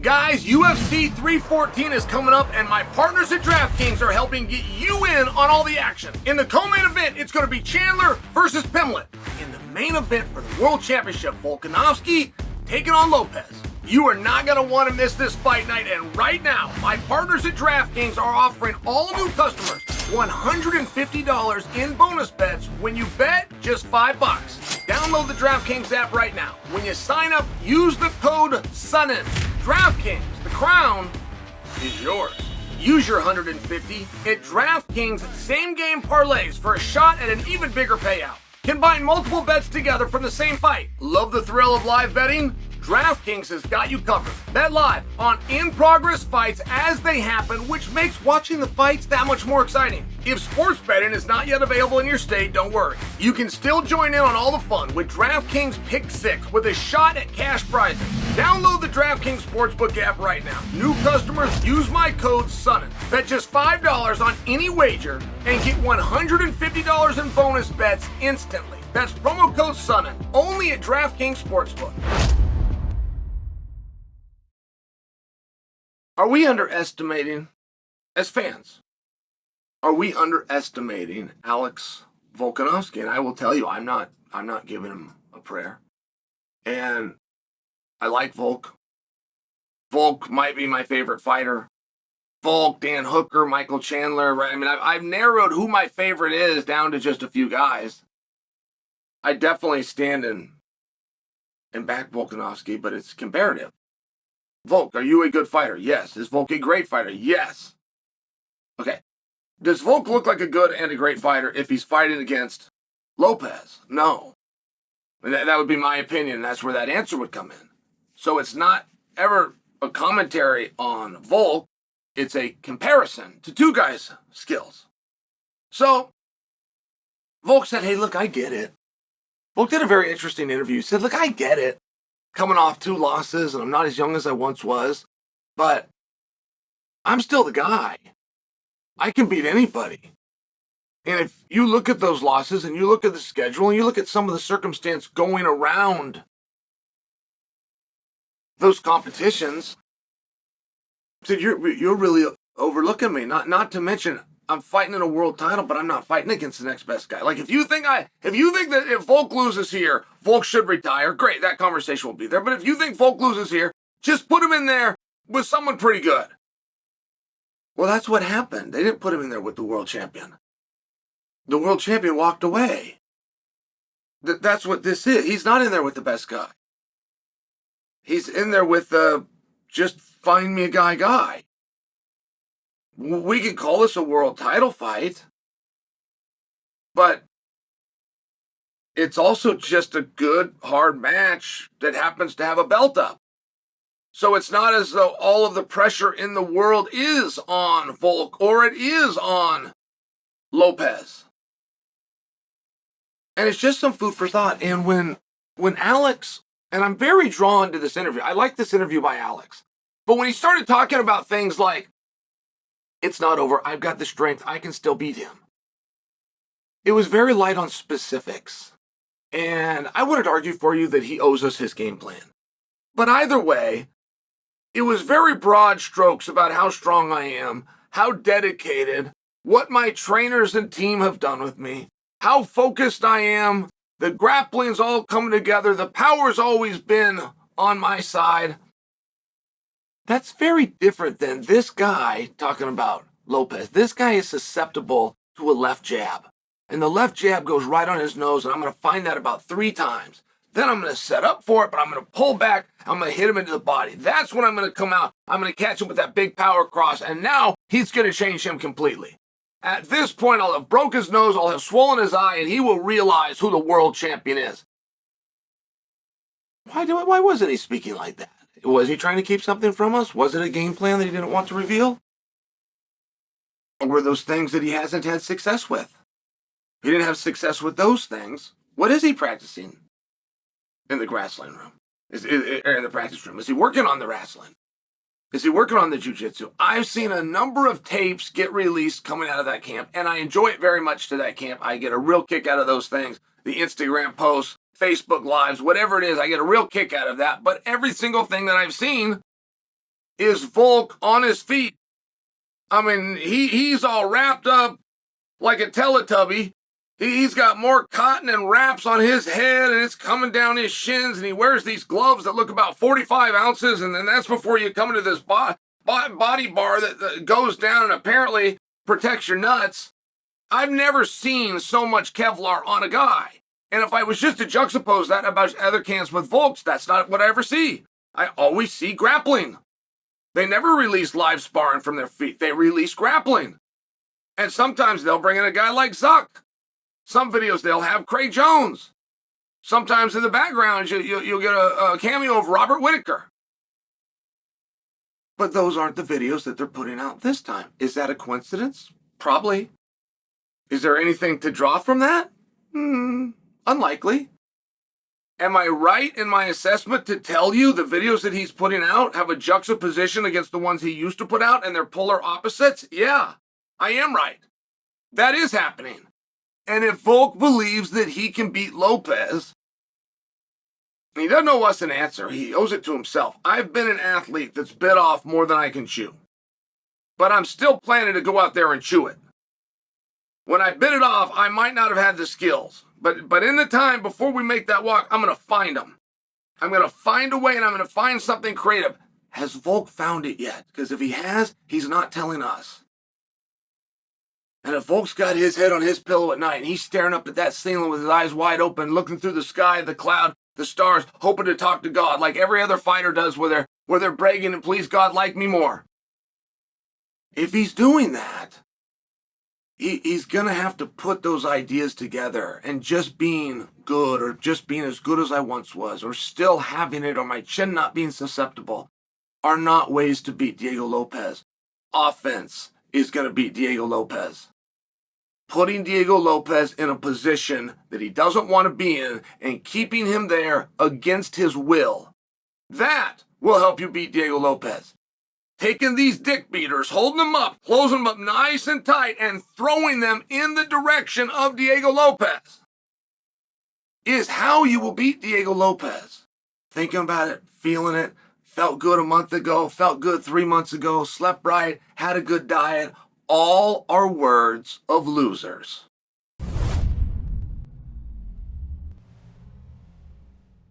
Guys, UFC 314 is coming up, and my partners at DraftKings are helping get you in on all the action. In the co-main event, it's going to be Chandler versus Pimlet. In the main event for the World Championship, Volkanovski taking on Lopez. You are not going to want to miss this fight night, and right now, my partners at DraftKings are offering all new customers $150 in bonus bets when you bet just $5. Download the DraftKings app right now. When you sign up, use the code SONNEN. DraftKings, the crown is yours. Use your $150 at DraftKings same-game parlays for a shot at an even bigger payout. Combine multiple bets together from the same fight. Love the thrill of live betting? DraftKings has got you covered. Bet live on in-progress fights as they happen, which makes watching the fights that much more exciting. If sports betting is not yet available in your state, don't worry. You can still join in on all the fun with DraftKings Pick 6 with a shot at cash prizes. Download the DraftKings Sportsbook app right now. New customers use my code SONNEN. Bet just $5 on any wager and get $150 in bonus bets instantly. That's promo code SONNEN, only at DraftKings Sportsbook. Are we underestimating, as fans, are we underestimating Alex Volkanovski? And I will tell you, I'm not giving him a prayer. And I like Volk. Volk might be my favorite fighter. Volk, Dan Hooker, Michael Chandler. Right? I mean, I've narrowed who my favorite is down to just a few guys. I definitely stand and back Volkanovski, but it's comparative. Volk, are you a good fighter? Yes. Is Volk a great fighter? Yes. Okay. Does Volk look like a good and a great fighter if he's fighting against Lopez? No. That would be my opinion. That's where that answer would come in. So it's not ever a commentary on Volk. It's a comparison to two guys' skills. So Volk said, hey, look, I get it. Volk did a very interesting interview. He said, look, I get it. Coming off 2 losses, and I'm not as young as I once was, but I'm still the guy. I can beat anybody. And if you look at those losses, and you look at the schedule, and you look at some of the circumstance going around those competitions, I said, you're really overlooking me. Not to mention, I'm fighting in a world title, but I'm not fighting against the next best guy. Like, if you think that if Volk loses here, Volk should retire, great, that conversation will be there. But if you think Volk loses here, just put him in there with someone pretty good. Well, that's what happened. They didn't put him in there with the world champion. The world champion walked away. That's what this is. He's not in there with the best guy. He's in there with just find me a guy. We could call this a world title fight, but it's also just a good, hard match that happens to have a belt up. So it's not as though all of the pressure in the world is on Volk or it is on Lopez. And it's just some food for thought. And when Alex, and I'm very drawn to this interview. I like this interview by Alex. But when he started talking about things like, it's not over, I've got the strength, I can still beat him, it was very light on specifics. And I wouldn't argue for you that he owes us his game plan. But either way, it was very broad strokes about how strong I am, how dedicated, what my trainers and team have done with me, how focused I am, the grappling's all coming together, the power's always been on my side. That's very different than this guy talking about Lopez. This guy is susceptible to a left jab. And the left jab goes right on his nose, and I'm going to find that about 3 times. Then I'm going to set up for it, but I'm going to pull back. I'm going to hit him into the body. That's when I'm going to come out. I'm going to catch him with that big power cross, and now he's going to change him completely. At this point, I'll have broke his nose, I'll have swollen his eye, and he will realize who the world champion is. Why wasn't he speaking like that? Was he trying to keep something from us? Was it a game plan that he didn't want to reveal? Or were those things that he hasn't had success with? He didn't have success with those things. What is he practicing in the grassland room? In the practice room? Is he working on the wrestling? Is he working on the jiu-jitsu? I've seen a number of tapes get released coming out of that camp, and I enjoy it very much to that camp. I get a real kick out of those things. The Instagram posts, Facebook Lives, whatever it is, I get a real kick out of that. But every single thing that I've seen is Volk on his feet. I mean, he's all wrapped up like a Teletubby. He's got more cotton and wraps on his head, and it's coming down his shins, and he wears these gloves that look about 45 ounces, and then that's before you come into this body bar that goes down and apparently protects your nuts. I've never seen so much Kevlar on a guy. And if I was just to juxtapose that about other camps with Volks, that's not what I ever see. I always see grappling. They never release live sparring from their feet. They release grappling. And sometimes they'll bring in a guy like Zuck. Some videos they'll have Craig Jones. Sometimes in the background you'll get a cameo of Robert Whittaker. But those aren't the videos that they're putting out this time. Is that a coincidence? Probably. Is there anything to draw from that? Unlikely. Am I right in my assessment to tell you the videos that he's putting out have a juxtaposition against the ones he used to put out and they're polar opposites? Yeah, I am right. That is happening. And if Volk believes that he can beat Lopez, he doesn't owe us an answer. He owes it to himself. I've been an athlete that's bit off more than I can chew. But I'm still planning to go out there and chew it. When I bit it off, I might not have had the skills. But in the time before we make that walk, I'm going to find them. I'm going to find a way, and I'm going to find something creative. Has Volk found it yet? Because if he has, he's not telling us. And if Volk's got his head on his pillow at night, and he's staring up at that ceiling with his eyes wide open, looking through the sky, the cloud, the stars, hoping to talk to God, like every other fighter does where they're bragging and please God, like me more. If he's doing that, he's going to have to put those ideas together, and just being good, or just being as good as I once was, or still having it, or my chin not being susceptible, are not ways to beat Diego Lopez. Offense is going to beat Diego Lopez. Putting Diego Lopez in a position that he doesn't want to be in and keeping him there against his will, that will help you beat Diego Lopez. Taking these dick beaters, holding them up, closing them up nice and tight, and throwing them in the direction of Diego Lopez is how you will beat Diego Lopez. Thinking about it, feeling it, felt good a month ago, felt good 3 months ago, slept right, had a good diet, all are words of losers.